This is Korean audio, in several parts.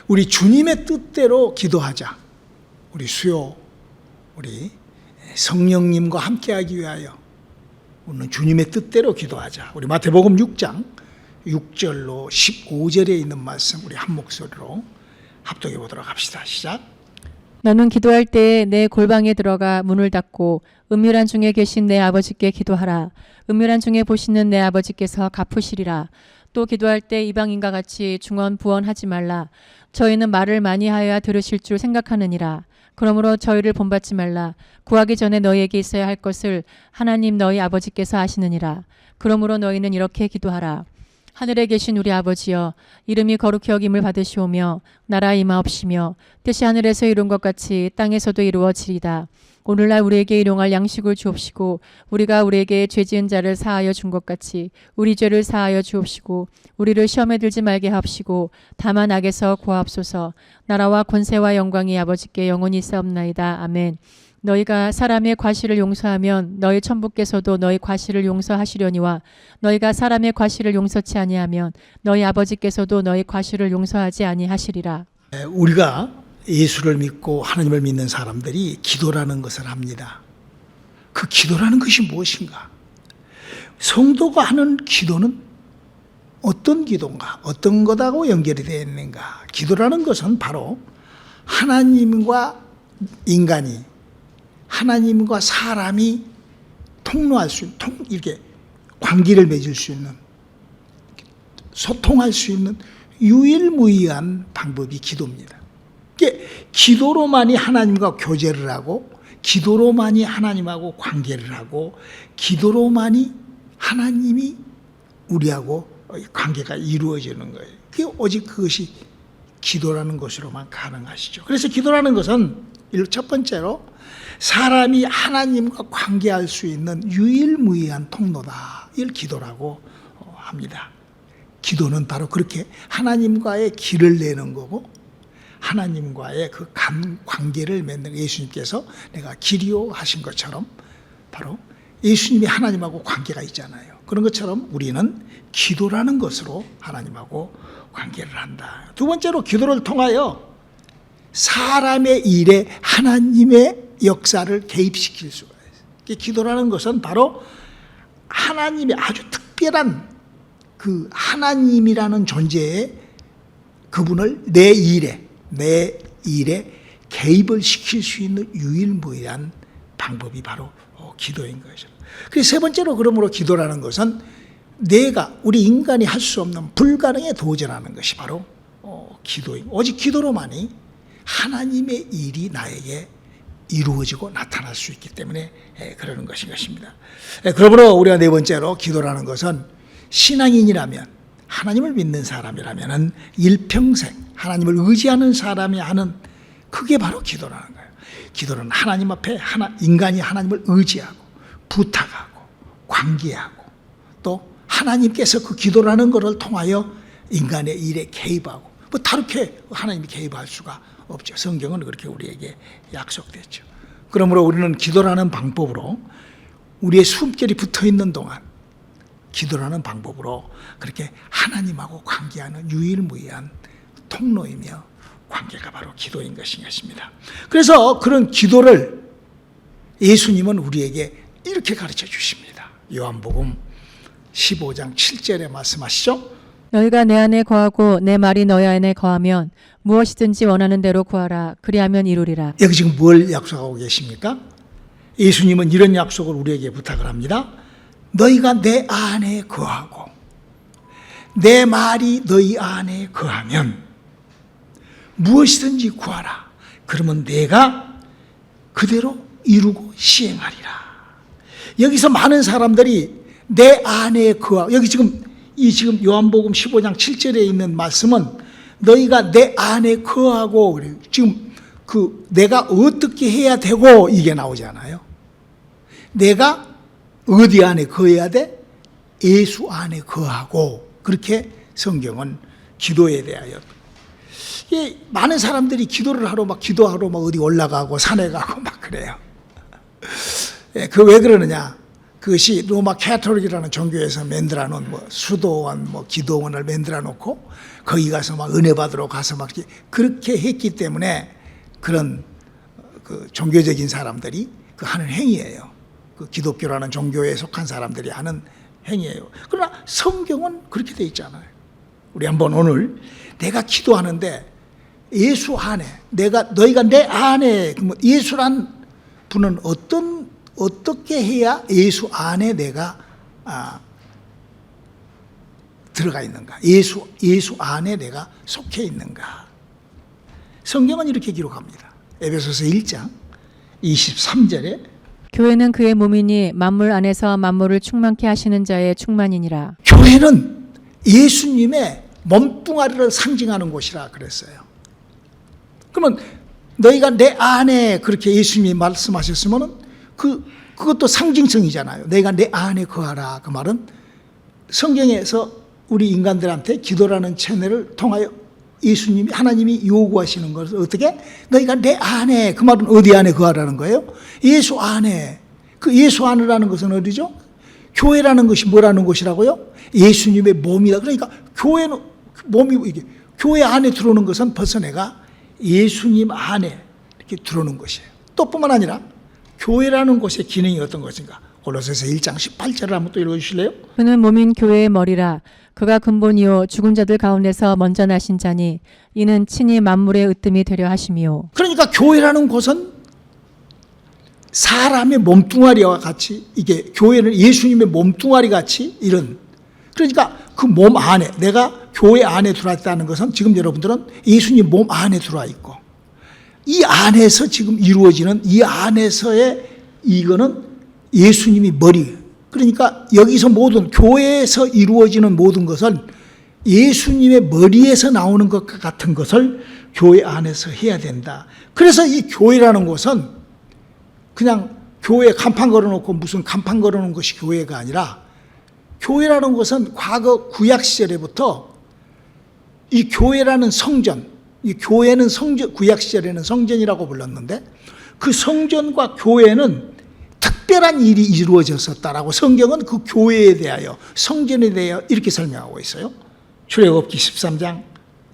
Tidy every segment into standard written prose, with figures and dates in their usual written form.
우리 주님의 뜻대로 기도하자. 우리 수요, 우리 성령님과 함께하기 위하여 우리는 주님의 뜻대로 기도하자. 우리 마태복음 6장 6절로 15절에 있는 말씀 우리 한 목소리로 합독해 보도록 합시다. 시작. 너는 기도할 때에 내 골방에 들어가 문을 닫고 음유란 중에 계신 내 아버지께 기도하라. 음유란 중에 보시는 내 아버지께서 갚으시리라. 또 기도할 때 이방인과 같이 중언부언하지 말라. 저희는 말을 많이 하여야 들으실 줄 생각하느니라. 그러므로 저희를 본받지 말라. 구하기 전에 너희에게 있어야 할 것을 하나님 너희 아버지께서 아시느니라. 그러므로 너희는 이렇게 기도하라. 하늘에 계신 우리 아버지여, 이름이 거룩히 여김을 받으시오며 나라 임하옵시며 뜻이 하늘에서 이룬 것 같이 땅에서도 이루어지리다. 오늘날 우리에게 일용할 양식을 주옵시고 우리가 우리에게 죄지은 자를 사하여 준 것 같이 우리 죄를 사하여 주옵시고 우리를 시험에 들지 말게 하옵시고 다만 악에서 구하옵소서. 나라와 권세와 영광이 아버지께 영원히 있사옵나이다. 아멘. 너희가 사람의 과실을 용서하면 너희 천부께서도 너희 과실을 용서하시려니와 너희가 사람의 과실을 용서치 아니하면 너희 아버지께서도 너희 과실을 용서하지 아니하시리라. 우리가 예수를 믿고 하나님을 믿는 사람들이 기도라는 것을 합니다. 그 기도라는 것이 무엇인가? 성도가 하는 기도는 어떤 기도인가? 어떤 것하고 연결이 되어 있는가? 기도라는 것은 바로 하나님과 인간이, 하나님과 사람이 통로할 수 있는, 이렇게 관계를 맺을 수 있는, 소통할 수 있는 유일무이한 방법이 기도입니다. 기도로만이 하나님과 교제를 하고, 기도로만이 하나님하고 관계를 하고, 기도로만이 하나님이 우리하고 관계가 이루어지는 거예요. 그게 오직 그것이 기도라는 것으로만 가능하시죠. 그래서 기도라는 것은 첫 번째로 사람이 하나님과 관계할 수 있는 유일무이한 통로다. 이걸 기도라고 합니다. 기도는 바로 그렇게 하나님과의 길을 내는 거고, 하나님과의 그 관계를 맺는, 예수님께서 내가 길이요 하신 것처럼 바로 예수님이 하나님하고 관계가 있잖아요. 그런 것처럼 우리는 기도라는 것으로 하나님하고 관계를 한다. 두 번째로 기도를 통하여 사람의 일에 하나님의 역사를 개입시킬 수가 있어요. 기도라는 것은 바로 하나님의 아주 특별한 그 하나님이라는 존재의 그분을 내 일에 개입을 시킬 수 있는 유일무이한 방법이 바로 기도인 거죠. 그래서 세 번째로 그러므로 기도라는 것은 우리 인간이 할 수 없는 불가능에 도전하는 것이 바로 기도인, 오직 기도로만이 하나님의 일이 나에게 이루어지고 나타날 수 있기 때문에 그러는 것입니다. 그러므로 우리가 네 번째로 기도라는 것은 신앙인이라면, 하나님을 믿는 사람이라면 일평생 하나님을 의지하는 사람이 하는, 그게 바로 기도라는 거예요. 기도는 하나님 앞에 인간이 하나님을 의지하고 부탁하고 관계하고 또 하나님께서 그 기도라는 것을 통하여 인간의 일에 개입하고, 뭐 다르게 하나님이 개입할 수가 없죠. 성경은 그렇게 우리에게 약속됐죠. 그러므로 우리는 기도라는 방법으로 우리의 숨결이 붙어있는 동안 기도라는 방법으로 그렇게 하나님하고 관계하는 유일무이한 통로이며 관계가 바로 기도인 것입니다. 그래서 그런 기도를 예수님은 우리에게 이렇게 가르쳐 주십니다. 요한복음 15장 7절에 말씀하시죠. 너희가 내 안에 거하고 내 말이 너희 안에 거하면 무엇이든지 원하는 대로 구하라. 그리하면 이루리라. 여기 지금 뭘 약속하고 계십니까? 예수님은 이런 약속을 우리에게 부탁을 합니다. 너희가 내 안에 거하고 내 말이 너희 안에 거하면 무엇이든지 구하라. 그러면 내가 그대로 이루고 시행하리라. 여기서 많은 사람들이 내 안에 거하고, 여기 지금 요한복음 15장 7절에 있는 말씀은 너희가 내 안에 거하고, 그래요. 지금 내가 어떻게 해야 되고 이게 나오잖아요. 내가 어디 안에 거해야 돼? 예수 안에 거하고. 그렇게 성경은 기도에 대하여, 많은 사람들이 기도를 하러 기도하러 어디 올라가고 산에 가고 막 그래요. 그 왜 그러느냐? 그것이 로마 캐톨릭이라는 종교에서 만들어 놓은 뭐 수도원, 뭐 기도원을 만들어 놓고 거기 가서 막 은혜 받으러 가서 막 그렇게 했기 때문에 그런 그 종교적인 사람들이 그 하는 행위예요. 그 기독교라는 종교에 속한 사람들이 하는 행위예요. 그러나 성경은 그렇게 돼 있잖아요. 우리 한번 오늘 내가 기도하는데 예수 안에 너희가 내 안에 예수란 분은 어떻게 해야 예수 안에 내가 들어가 있는가? 예수 안에 내가 속해 있는가? 성경은 이렇게 기록합니다. 에베소서 1장 23절에 교회는 그의 몸이니 만물 안에서 만물을 충만케 하시는 자의 충만이니라. 교회는 예수님의 몸뚱아리를 상징하는 곳이라 그랬어요. 그러면 너희가 내 안에 그렇게 예수님이 말씀하셨으면은 그것도 상징성이잖아요. 너희가 내 안에 거하라. 그 말은 성경에서 우리 인간들한테 기도라는 채널을 통하여 예수님이 하나님이 요구하시는 것을 어떻게? 너희가 내 안에, 그 말은 어디 안에 거하라는 거예요? 예수 안에. 그 예수 안이라는 것은 어디죠? 교회라는 것이 뭐라는 것이라고요? 예수님의 몸이다. 그러니까 교회는 몸이 이게 교회 안에 들어오는 것은 벌써 내가 예수님 안에 이렇게 들어오는 것이에요. 또 뿐만 아니라 교회라는 곳의 기능이 어떤 것인가? 골로새서 1장 18절을 한번 또 읽어주실래요? 그는 몸인 교회의 머리라. 그가 근본이요 죽은 자들 가운데서 먼저 나신 자니 이는 친히 만물의 으뜸이 되려 하심이요. 그러니까 교회라는 곳은 사람의 몸뚱아리와 같이 이게 교회는 예수님의 몸뚱아리 같이 이런 그러니까 그 몸 안에 내가 교회 안에 들어와 있다는 것은 지금 여러분들은 예수님 몸 안에 들어와 있고 이 안에서 지금 이루어지는 이 안에서의 이거는 예수님이 머리 그러니까 여기서 모든 교회에서 이루어지는 모든 것은 예수님의 머리에서 나오는 것과 같은 것을 교회 안에서 해야 된다. 그래서 이 교회라는 것은 그냥 교회에 간판 걸어놓고 무슨 간판 걸어놓은 것이 교회가 아니라 교회라는 것은 과거 구약 시절에부터 이 교회라는 성전, 이 교회는 성전, 구약 시절에는 성전이라고 불렀는데 그 성전과 교회는 특별한 일이 이루어졌었다라고 성경은 그 교회에 대하여 성전에 대하여 이렇게 설명하고 있어요. 출애굽기 13장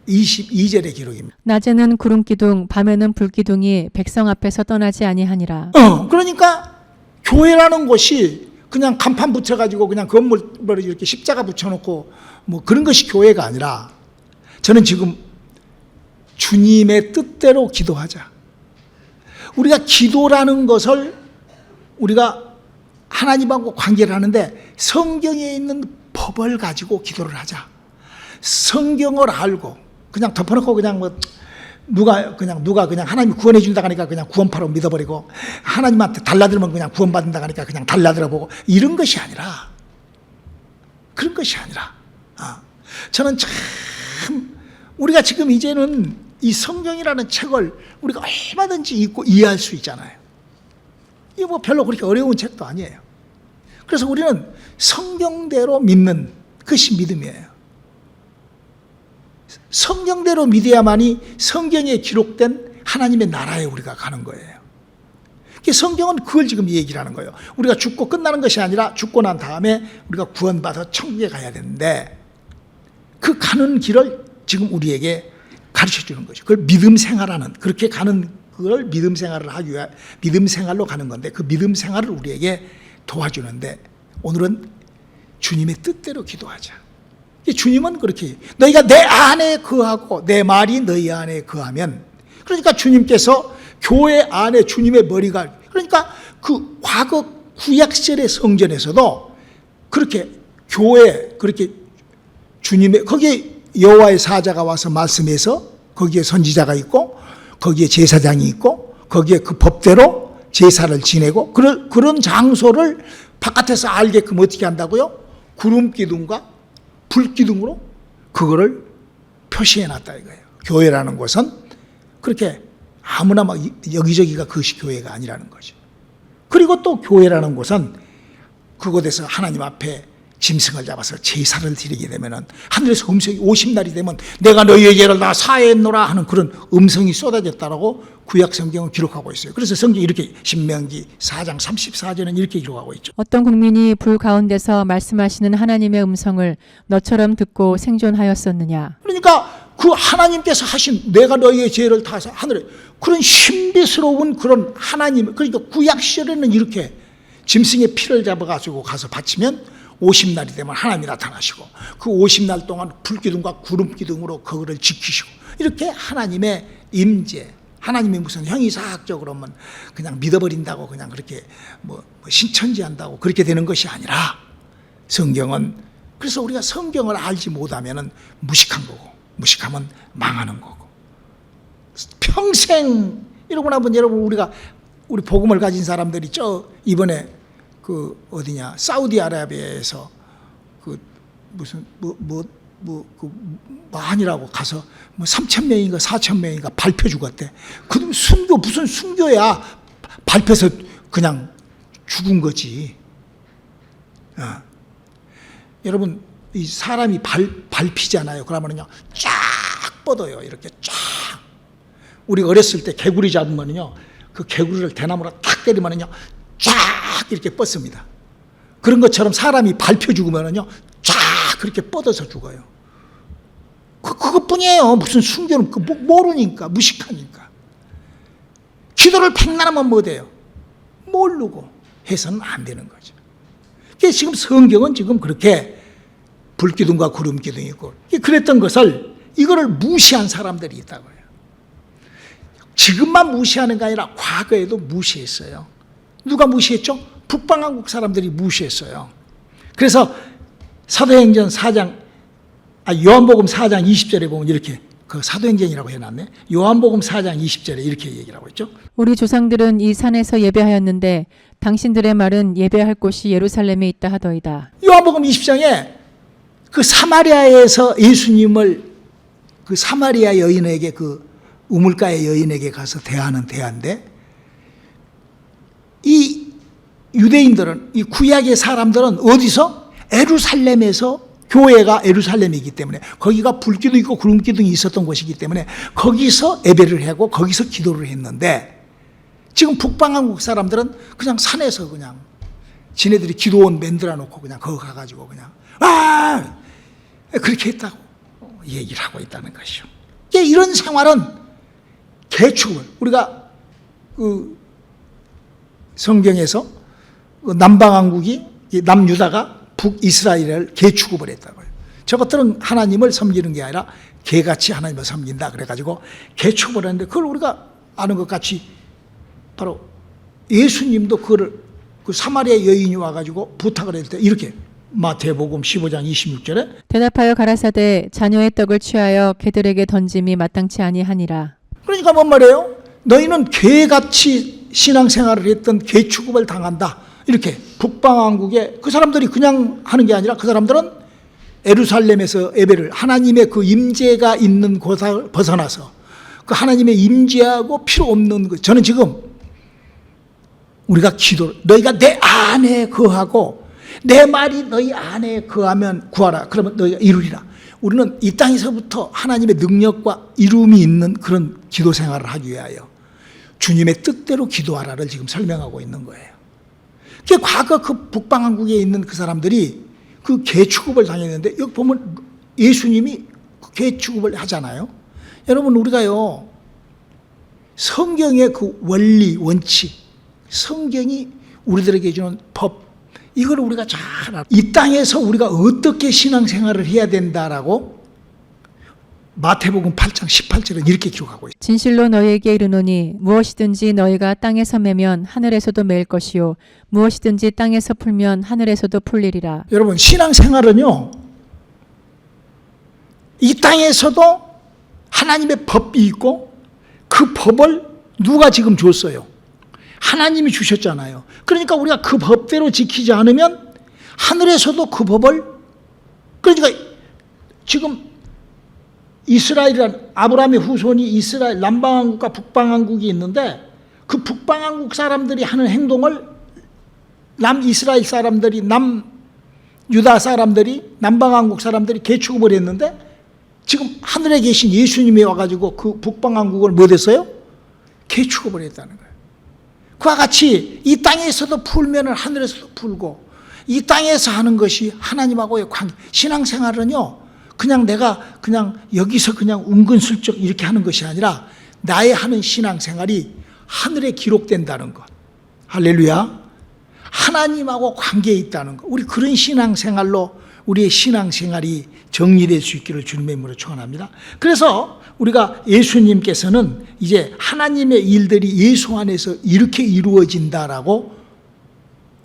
22절의 기록입니다. 낮에는 구름 기둥 밤에는 불 기둥이 백성 앞에서 떠나지 아니하니라. 그러니까 교회라는 곳이 그냥 간판 붙여가지고 그냥 건물을 이렇게 십자가 붙여놓고 뭐 그런 것이 교회가 아니라 저는 지금 주님의 뜻대로 기도하자. 우리가 기도라는 것을 우리가 하나님하고 관계를 하는데 성경에 있는 법을 가지고 기도를 하자. 성경을 알고 그냥 덮어놓고 그냥 뭐 누가 그냥 하나님이 구원해 준다 하니까 그냥 구원파로 믿어버리고 하나님한테 달라들면 그냥 구원받는다 하니까 그냥 달라들어 보고 이런 것이 아니라 그런 것이 아니라 저는 참 우리가 지금 이제는 이 성경이라는 책을 우리가 얼마든지 읽고 이해할 수 있잖아요. 이게 뭐 별로 그렇게 어려운 책도 아니에요. 그래서 우리는 성경대로 믿는 것이 믿음이에요. 성경대로 믿어야만이 성경에 기록된 하나님의 나라에 우리가 가는 거예요. 성경은 그걸 지금 얘기를 하는 거예요. 우리가 죽고 끝나는 것이 아니라 죽고 난 다음에 우리가 구원받아 천국에 가야 되는데 그 가는 길을 지금 우리에게 가르쳐 주는 거죠. 그걸 믿음 생활하는 그렇게 가는 그걸 믿음 생활을 하기 위해 믿음 생활로 가는 건데 그 믿음 생활을 우리에게 도와주는데 오늘은 주님의 뜻대로 기도하자. 주님은 그렇게 너희가 내 안에 거하고 내 말이 너희 안에 거하면 그러니까 주님께서 교회 안에 주님의 머리가 그러니까 그 과거 구약 시절의 성전에서도 그렇게 교회 그렇게 주님의 거기에 여호와의 사자가 와서 말씀해서 거기에 선지자가 있고 거기에 제사장이 있고 거기에 그 법대로 제사를 지내고 그런 장소를 바깥에서 알게끔 어떻게 한다고요? 구름 기둥과 불 기둥으로 그거를 표시해 놨다 이거예요. 교회라는 것은 그렇게 아무나 막 여기저기가 그것이 교회가 아니라는 거죠. 그리고 또 교회라는 곳은 그곳에서 하나님 앞에 짐승을 잡아서 제사를 드리게 되면은 하늘에서 음성이 50날이 되면 내가 너희의 죄를 다 사했노라 하는 그런 음성이 쏟아졌다라고 구약 성경은 기록하고 있어요. 그래서 성경이 이렇게 신명기 4장 34절은 이렇게 기록하고 있죠. 어떤 국민이 불 가운데서 말씀하시는 하나님의 음성을 너처럼 듣고 생존하였었느냐. 그러니까 그 하나님께서 하신 내가 너희의 죄를 다 하늘에 그런 신비스러운 그런 하나님, 그러니까 구약 시절에는 이렇게 짐승의 피를 잡아가지고 가서 바치면 50날이 되면 하나님이 나타나시고 그 50날 동안 불기둥과 구름기둥으로 그거를 지키시고 이렇게 하나님의 임재, 하나님이 무슨 형이사학적으로만 그냥 믿어버린다고 그냥 그렇게 뭐 신천지한다고 그렇게 되는 것이 아니라 성경은, 그래서 우리가 성경을 알지 못하면 무식한 거고 무식하면 망하는 거고 평생 이러고 나면 여러분 우리 복음을 가진 사람들이 이번에 그 어디냐 사우디아라비아에서 그 무슨 아니라고 가서 3,000명인가 4,000명인가 밟혀 죽었대. 그 무슨 순교야. 밟혀서 그냥 죽은 거지. 여러분 이 사람이 밟히잖아요. 그러면은요 쫙 뻗어요. 이렇게 쫙. 우리가 어렸을 때 개구리 잡으면은요 그 개구리를 대나무로 탁 때리면은요 쫙 이렇게 뻗습니다. 그런 것처럼 사람이 밟혀 죽으면은요 쫙 그렇게 뻗어서 죽어요. 그것뿐이에요. 무슨 순교는 모르니까, 무식하니까. 기도를 백날하면 뭐 돼요? 모르고 해서는 안 되는 거죠. 그래서 지금 성경은 지금 그렇게 불기둥과 구름기둥이 있고 그랬던 것을 이거를 무시한 사람들이 있다고 해요. 지금만 무시하는 게 아니라 과거에도 무시했어요. 누가 무시했죠? 북방한국 사람들이 무시했어요. 그래서 사도행전 4장 요한복음 4장 20절에 보면 이렇게 그 사도행전이라고 해놨네. 요한복음 4장 20절에 이렇게 얘기를 하고 있죠. 우리 조상들은 이 산에서 예배하였는데 당신들의 말은 예배할 곳이 예루살렘에 있다 하더이다. 요한복음 20장에 그 사마리아에서 예수님을 그 사마리아 여인에게 그 우물가의 여인에게 가서 대하는 대화인데 이 유대인들은 이 구약의 사람들은 어디서? 예루살렘에서 교회가 예루살렘이기 때문에 거기가 불기둥 있고 구름기둥이 있었던 곳이기 때문에 거기서 예배를 하고 거기서 기도를 했는데 지금 북방한국 사람들은 그냥 산에서 그냥 지네들이 기도원 만들어 놓고 그냥 거기 가가지고 그냥 그렇게 했다고 얘기를 하고 있다는 것이죠. 이런 생활은 개축을 우리가 그 성경에서 남방한국이 남유다가 북이스라엘을 개취급을 했다고요. 저것들은 하나님을 섬기는 게 아니라 개같이 하나님을 섬긴다 그래가지고 개취급을 했는데 그걸 우리가 아는 것 같이 바로 예수님도 그거를 그 사마리아 여인이 와가지고 부탁을 했을 때 이렇게 마태복음 15장 26절에 대답하여 가라사대 자녀의 떡을 취하여 개들에게 던짐이 마땅치 아니하니라. 그러니까 뭔 말이에요? 너희는 개같이 신앙생활을 했던 개 취급을 당한다. 이렇게 북방왕국에 그 사람들이 그냥 하는 게 아니라 그 사람들은 예루살렘에서 예배를 하나님의 그 임재가 있는 곳을 벗어나서 그 하나님의 임재하고 필요 없는 것. 저는 지금 우리가 기도 너희가 내 안에 거하고 내 말이 너희 안에 거하면 구하라. 그러면 너희가 이루리라. 우리는 이 땅에서부터 하나님의 능력과 이루음이 있는 그런 기도 생활을 하기 위하여 주님의 뜻대로 기도하라를 지금 설명하고 있는 거예요. 과거 그 북방한국에 있는 그 사람들이 그 개취급을 당했는데 여기 보면 예수님이 개취급을 하잖아요. 여러분 우리가요 성경의 그 원리 원칙 성경이 우리들에게 주는 법 이걸 우리가 잘 알아. 이 땅에서 우리가 어떻게 신앙생활을 해야 된다라고 마태복음 8장 18절은 이렇게 기록하고 있어요. 진실로 너희에게 이르노니 무엇이든지 너희가 땅에서 매면 하늘에서도 맬 것이요 무엇이든지 땅에서 풀면 하늘에서도 풀리리라. 여러분 신앙생활은요 이 땅에서도 하나님의 법이 있고 그 법을 누가 지금 줬어요? 하나님이 주셨잖아요. 그러니까 우리가 그 법대로 지키지 않으면 하늘에서도 그 법을 그러니까 지금 이스라엘이란 아브라함의 후손이 이스라엘 남방왕국과 북방왕국이 있는데 그 북방왕국 사람들이 하는 행동을 남이스라엘 사람들이 유다 사람들이, 남방왕국 사람들이 개축업을 했는데 지금 하늘에 계신 예수님이 와가지고 그 북방왕국을 뭐 됐어요? 개축업을 했다는 거예요. 그와 같이 이 땅에서도 풀면은 하늘에서도 풀고, 이 땅에서 하는 것이 하나님하고의 관계. 신앙생활은요, 그냥 내가 그냥 여기서 그냥 은근슬쩍 이렇게 하는 것이 아니라 나의 하는 신앙생활이 하늘에 기록된다는 것. 할렐루야. 하나님하고 관계에 있다는 것. 우리 그런 신앙생활로 우리의 신앙생활이 정리될 수 있기를 주님의 이름으로 축원합니다. 그래서 우리가 예수님께서는 이제 하나님의 일들이 예수 안에서 이렇게 이루어진다라고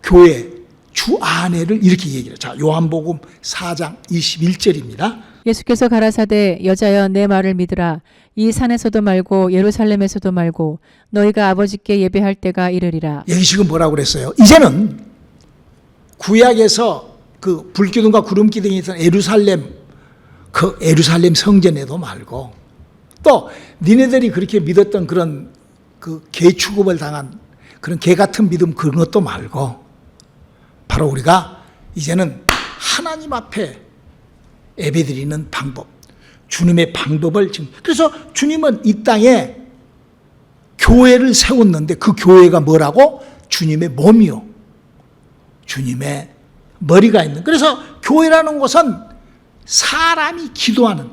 교회 주 안에를 이렇게 얘기해요. 자, 요한복음 4장 21절입니다. 예수께서 가라사대 여자여 내 말을 믿으라. 이 산에서도 말고 예루살렘에서도 말고 너희가 아버지께 예배할 때가 이르리라. 여기 지금 뭐라고 그랬어요? 이제는 구약에서 그 불기둥과 구름기둥이 있던 예루살렘, 그 예루살렘 성전에도 말고, 또 니네들이 그렇게 믿었던 그런 그 개 취급을 당한 그런 개 같은 믿음, 그런 것도 말고, 바로 우리가 이제는 하나님 앞에 예배드리는 방법, 주님의 방법을 지금, 그래서 주님은 이 땅에 교회를 세웠는데 그 교회가 뭐라고? 주님의 몸이요, 주님의 머리가 있는. 그래서 교회라는 것은 사람이 기도하는,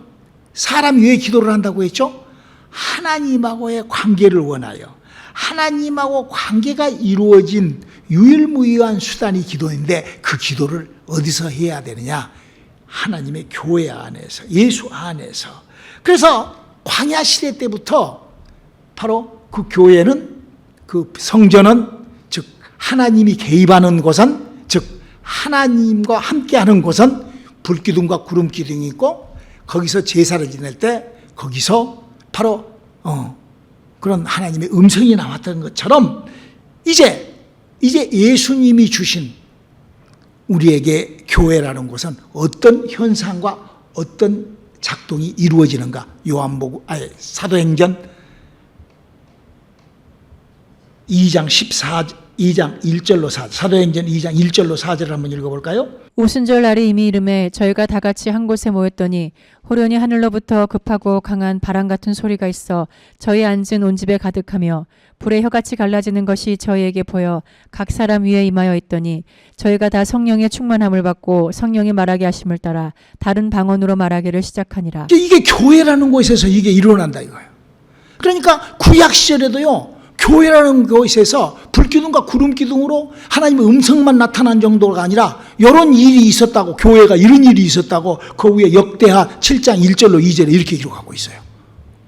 사람이 왜 기도를 한다고 했죠? 하나님하고의 관계를 원하여, 하나님하고 관계가 이루어진 유일무이한 수단이 기도인데, 그 기도를 어디서 해야 되느냐? 하나님의 교회 안에서, 예수 안에서. 그래서 광야 시대 때부터 바로 그 교회는, 그 성전은, 즉 하나님이 개입하는 곳은, 즉 하나님과 함께하는 곳은 불기둥과 구름기둥이 있고, 거기서 제사를 지낼 때 거기서 바로 그런 하나님의 음성이 나왔던 것처럼 이제 예수님이 주신 우리에게 교회라는 곳은 어떤 현상과 어떤 작동이 이루어지는가? 사도행전 2장 1절로 4절, 사도행전 2장 1절로 4절을 한번 읽어볼까요? 오순절 날이 이미 이름에 저희가 다 같이 한 곳에 모였더니 호련히 하늘로부터 급하고 강한 바람 같은 소리가 있어 저희 앉은 온 집에 가득하며 불의 혀같이 갈라지는 것이 저희에게 보여 각 사람 위에 임하여 있더니 저희가 다 성령의 충만함을 받고 성령이 말하게 하심을 따라 다른 방언으로 말하기를 시작하니라. 이게 교회라는 곳에서 이게 일어난다 이거예요. 그러니까 구약 시절에도요, 교회라는 곳에서 불기둥과 구름기둥으로 하나님의 음성만 나타난 정도가 아니라 이런 일이 있었다고, 교회가 이런 일이 있었다고 그 위에 역대하 7장 1절로 2절에 이렇게 기록하고 있어요.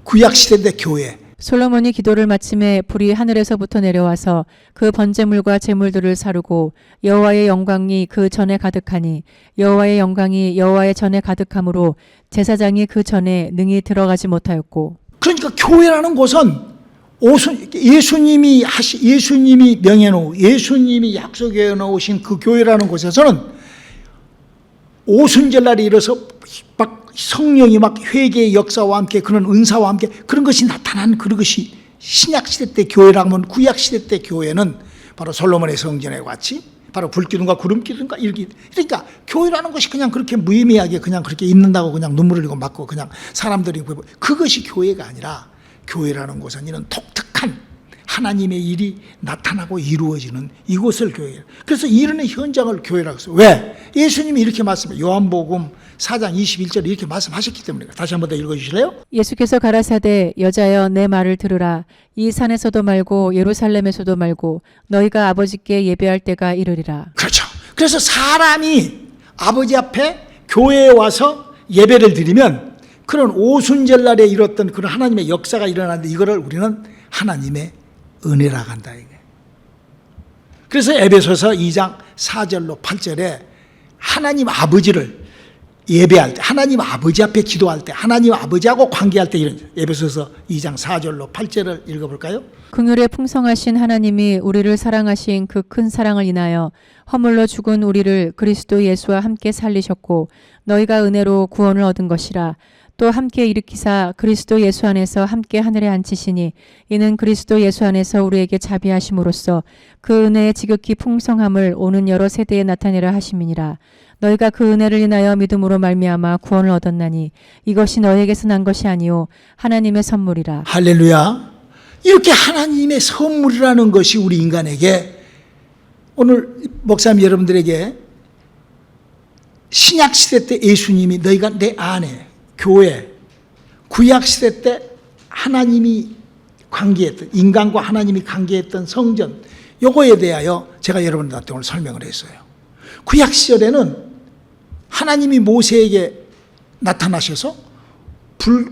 구약시대 때 교회. 솔로몬이 기도를 마침에 불이 하늘에서부터 내려와서 그 번제물과 제물들을 사르고 여호와의 영광이 그 전에 가득하니 여호와의 영광이 여호와의 전에 가득함으로 제사장이 그 전에 능히 들어가지 못하였고. 그러니까 교회라는 곳은 예수님이 명해놓은, 예수님이 약속해 놓으신 그 교회라는 곳에서는 오순절날에 일어서 막 성령이 막 회개의 역사와 함께 그런 은사와 함께 그런 것이 나타난 그런 것이 신약시대 때 교회라면, 구약시대 때 교회는 바로 솔로몬의 성전에 같이 바로 불기둥과 구름기둥과 일기. 그러니까 교회라는 것이 그냥 그렇게 무의미하게 그냥 그렇게 있는다고 그냥 눈물을 흘리고 맞고 그냥 사람들이, 그것이 교회가 아니라, 교회라는 곳은 이런 독특한 하나님의 일이 나타나고 이루어지는 이곳을 교회예요. 그래서 이런 현장을 교회라고 했어요. 왜? 예수님이 이렇게 말씀해요. 요한복음 4장 21절에 이렇게 말씀하셨기 때문에. 다시 한번 더 읽어주실래요? 예수께서 가라사대 여자여 내 말을 들으라. 이 산에서도 말고 예루살렘에서도 말고 너희가 아버지께 예배할 때가 이르리라. 그렇죠. 그래서 사람이 아버지 앞에 교회에 와서 예배를 드리면 그런 오순절날에 이뤘던 그런 하나님의 역사가 일어나는데, 이거를 우리는 하나님의 은혜라고 한다 이게. 그래서 에베소서 2장 4절로 8절에 하나님 아버지를 예배할 때, 하나님 아버지 앞에 기도할 때, 하나님 아버지하고 관계할 때, 이런 에베소서 2장 4절로 8절을 읽어볼까요? 긍휼에 풍성하신 하나님이 우리를 사랑하신 그 큰 사랑을 인하여 허물로 죽은 우리를 그리스도 예수와 함께 살리셨고 너희가 은혜로 구원을 얻은 것이라. 또 함께 일으키사 그리스도 예수 안에서 함께 하늘에 앉히시니 이는 그리스도 예수 안에서 우리에게 자비하심으로써 그 은혜의 지극히 풍성함을 오는 여러 세대에 나타내려 하심이니라. 너희가 그 은혜를 인하여 믿음으로 말미암아 구원을 얻었나니 이것이 너희에게서 난 것이 아니요 하나님의 선물이라. 할렐루야. 이렇게 하나님의 선물이라는 것이 우리 인간에게, 오늘 목사님 여러분들에게 신약시대 때 예수님이 너희가 내 안에, 교회, 구약시대 때 하나님이 관계했던, 인간과 하나님이 관계했던 성전, 요거에 대하여 제가 여러분들한테 오늘 설명을 했어요. 구약시절에는 하나님이 모세에게 나타나셔서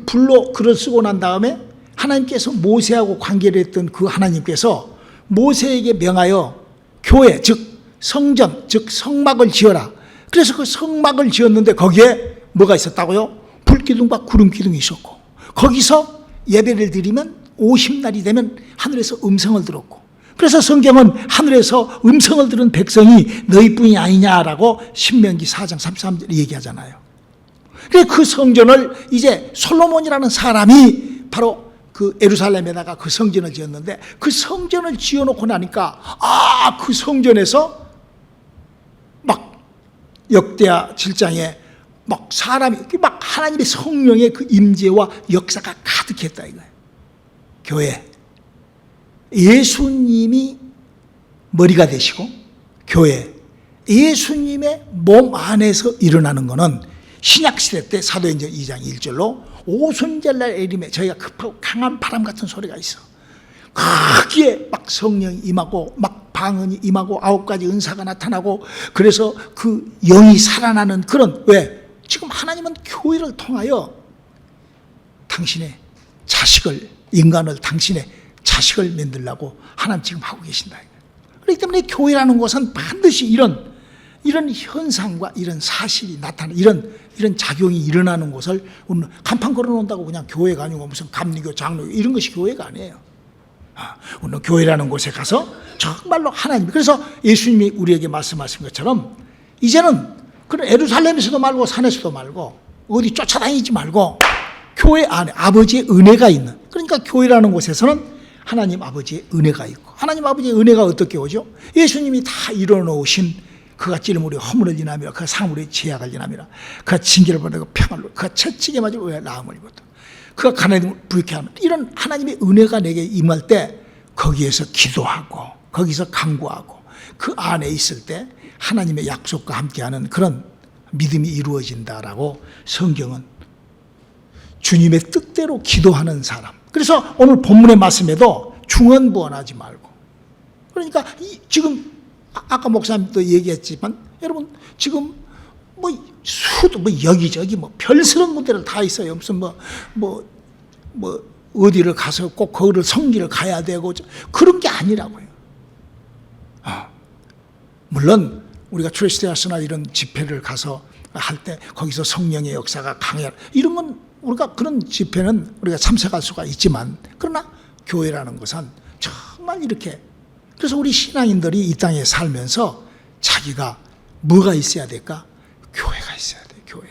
불로 글을 쓰고 난 다음에 하나님께서 모세하고 관계를 했던 그 하나님께서 모세에게 명하여 교회, 즉 성전, 즉 성막을 지어라. 그래서 그 성막을 지었는데 거기에 뭐가 있었다고요? 불기둥과 구름기둥이 있었고, 거기서 예배를 드리면 50날이 되면 하늘에서 음성을 들었고, 그래서 성경은 하늘에서 음성을 들은 백성이 너희뿐이 아니냐라고 신명기 4장 33절에 얘기하잖아요. 그래서 그 성전을 이제 솔로몬이라는 사람이 바로 그 예루살렘에다가 그 성전을 지었는데, 그 성전을 지어놓고 나니까 그 성전에서 막 역대하 7장에 막 사람이 막 하나님의 성령의 그 임재와 역사가 가득했다 이거예요. 교회, 예수님이 머리가 되시고 교회, 예수님의 몸 안에서 일어나는 것은 신약시대 때 사도행전 2장 1절로 오순절날 에림에 저희가 급하고 강한 바람 같은 소리가 있어. 거기에 막 성령이 임하고 막 방언이 임하고 9가지 은사가 나타나고, 그래서 그 영이 살아나는 그런, 왜? 지금 하나님은 교회를 통하여 당신의 자식을, 인간을 당신의 자식을 만들려고 하나님 지금 하고 계신다. 그렇기 때문에 교회라는 것은 반드시 이런 현상과 이런 사실이 나타나는, 이런 작용이 일어나는 것을, 오늘 간판 걸어놓는다고 그냥 교회가 아니고 무슨 감리교, 장로교 이런 것이 교회가 아니에요. 오늘 교회라는 곳에 가서 정말로 하나님, 그래서 예수님이 우리에게 말씀하신 것처럼 이제는 그런 예루살렘에서도 말고 산에서도 말고 어디 쫓아다니지 말고 교회 안에 아버지의 은혜가 있는, 그러니까 교회라는 곳에서는 하나님 아버지의 은혜가 있고, 하나님 아버지의 은혜가 어떻게 오죠? 예수님이 다 이뤄놓으신, 그가 찔림으로 허물을 인함이라, 그가 상으로 죄악을 인함이라, 그가 징계를 받고 평안을, 그가 채찍에 맞을 왜 나음을 입었다, 그가 가난을 부유케 하는, 이런 하나님의 은혜가 내게 임할 때 거기에서 기도하고 거기서 간구하고 그 안에 있을 때 하나님의 약속과 함께하는 그런 믿음이 이루어진다라고 성경은, 주님의 뜻대로 기도하는 사람. 그래서 오늘 본문의 말씀에도 중언부언하지 말고, 그러니까 지금 아까 목사님도 얘기했지만 여러분 지금 뭐 수도 뭐 여기저기 뭐 별스러운 무대를 다 있어요. 무슨 뭐 어디를 가서 꼭 거기를 성지를 가야 되고 그런 게 아니라고요. 물론 우리가 트레스테아스나 이런 집회를 가서 할 때 거기서 성령의 역사가 강해, 이런 건 우리가 그런 집회는 우리가 참석할 수가 있지만, 그러나 교회라는 것은 정말 이렇게, 그래서 우리 신앙인들이 이 땅에 살면서 자기가 뭐가 있어야 될까? 교회가 있어야 돼요. 교회.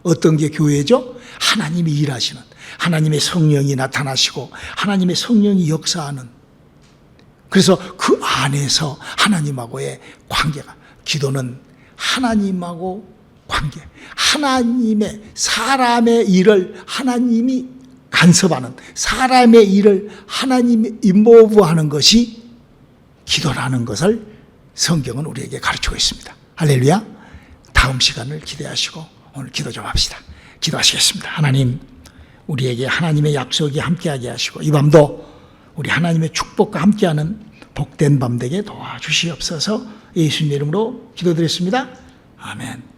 어떤 게 교회죠? 하나님이 일하시는, 하나님의 성령이 나타나시고 하나님의 성령이 역사하는, 그래서 그 안에서 하나님하고의 관계가, 기도는 하나님하고 관계, 하나님의, 사람의 일을 하나님이 간섭하는, 사람의 일을 하나님이 인보브하는 것이 기도라는 것을 성경은 우리에게 가르치고 있습니다. 할렐루야. 다음 시간을 기대하시고 오늘 기도 좀 합시다. 기도하시겠습니다. 하나님, 우리에게 하나님의 약속이 함께하게 하시고 이 밤도 우리 하나님의 축복과 함께하는 복된 밤 되게 도와주시옵소서. 예수님 이름으로 기도드렸습니다. 아멘.